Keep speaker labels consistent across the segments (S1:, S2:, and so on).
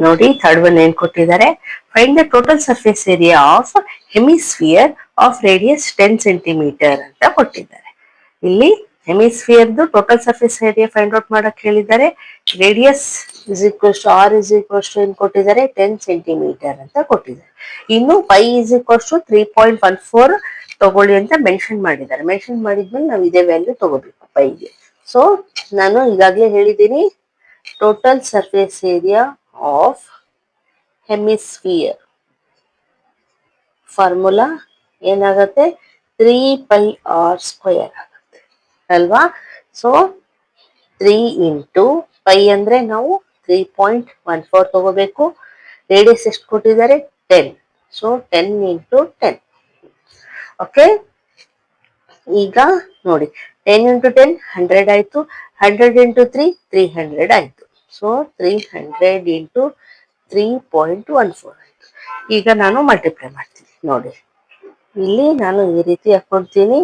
S1: ನೋಡಿ third one ಏನ್ ಕೊಟ್ಟಿದ್ದಾರೆ, find the total surface area of hemisphere of radius 10 centimetre ಅಂತ ಕೊಟ್ಟಿದ್ದಾರೆ. ಇಲ್ಲಿ ಹೆಮಿಸ್ಫಿಯರ್ದು total surface area find out ಮಾಡಕ್ ಹೇಳಿದ್ದಾರೆ. Radius is equals to r is equals to ಏನ್ ಕೊಟ್ಟಿದ್ದಾರೆ, 10 ಸೆಂಟಿಮೀಟರ್ ಅಂತ ಕೊಟ್ಟಿದ್ದಾರೆ. ಇನ್ನು ಪೈ ಇಸ್ ಈಕ್ವಲ್ಸ್ ಟು 3.14 ತಗೊಳ್ಳಿ ಅಂತ ಮೆನ್ಷನ್ ಮಾಡಿದ್ದಾರೆ. ಮೆನ್ಷನ್ ಮಾಡಿದ್ಮೇಲೆ ನಾವು ಇದೇ ವ್ಯಾಲ್ಯೂ ತಗೋಬೇಕು ಪೈಗೆ. ಸೊ ನಾನು ಈಗಾಗಲೇ ಹೇಳಿದ್ದೀನಿ, total surface area of hemisphere formula ಏನಾಗತ್ತೆ, 3πr² ಆಗುತ್ತೆ ಅಲ್ವಾ. ಸೊ 3 ಇಂಟು ಪೈ ಅಂದ್ರೆ ನಾವು 3.14 ತಗೋಬೇಕು. ರೇಡಿಯಸ್ ಎಷ್ಟು ಕೊಟ್ಟಿದ್ದಾರೆ, 10. So 10 into 10. ಓಕೆ, ಈಗ ನೋಡಿ 10 ಇಂಟು 10 100 ಆಯ್ತು. 100 ಇಂಟು 3 300 ಆಯ್ತು. ಸೊ 300 ಇಂಟು 3.14 ಆಯ್ತು. ಈಗ ನಾನು ಮಲ್ಟಿಪ್ಲೈ ಮಾಡ್ತೀನಿ. ನೋಡಿ ಇಲ್ಲಿ ನಾನು ಈ ರೀತಿ ಹಾಕೊಳ್ತೀನಿ.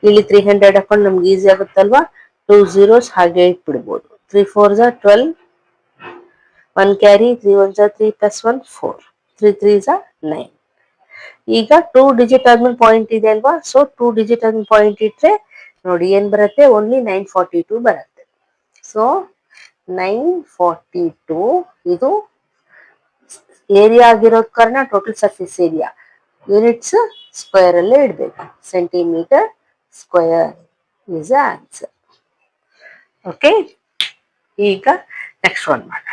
S1: ಇಲ್ಲಿ 300 ಹಾಕೊಂಡು ನಮ್ಗೆ ಈಸಿ ಆಗುತ್ತಲ್ವಾ. 2 zeros ಹಾಗೆ ಇಟ್ಬಿಡ್ಬೋದು. 3 4s 12, 1 carry, 3 1s 3 plus 1 4, 3 3s 9. ಈಗ 2 ಡಿಜಿಟ್ ಆದ್ಮೇಲೆ ಪಾಯಿಂಟ್ ಇದೆ ಅಲ್ವಾ. ಸೊ 2 ಡಿಜಿಟ್ ಆದ್ಮೇಲೆ ಪಾಯಿಂಟ್ ಇಟ್ರೆ ನೋಡಿ ಏನ್ ಬರುತ್ತೆ, ಓನ್ಲಿ 942 ಬರುತ್ತೆ. ಸೊ 942 ಇದು ಏರಿಯಾ ಆಗಿರೋದ್ ಕಾರಣ total surface area units square ಅಲ್ಲೇ ಇಡ್ಬೇಕು. Centimetre square is answer. Okay, ಈಗ ನೆಕ್ಸ್ಟ್ ಒನ್ ಮಾಡೋಣ.